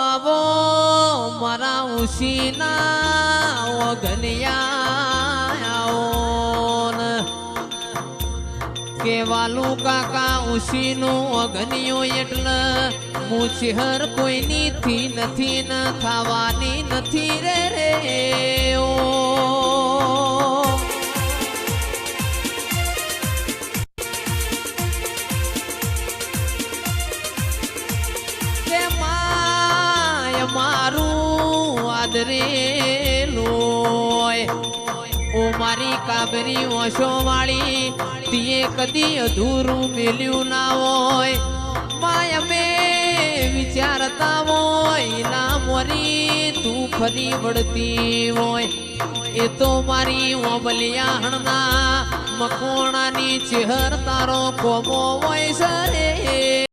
આવો મારા ઉશીના ઓગણિયા કેવાલું કાકા ઉશીનું અગનિયું એટલે મુછહર કોઈની થી નથી ન થવાની નથી રે ઓ મારું આદરેલું ઓ મારી કાબરી ઓશો વાળી તીએ કદી અધૂરું મેલ્યું ના હોય માય અમે વિચારતા હોય ના મોરી તું ફરી વળતી હોય એ તો મારી ઓબલિયાહણના મકોણાની ચહેર તારો કોમો હોય સરે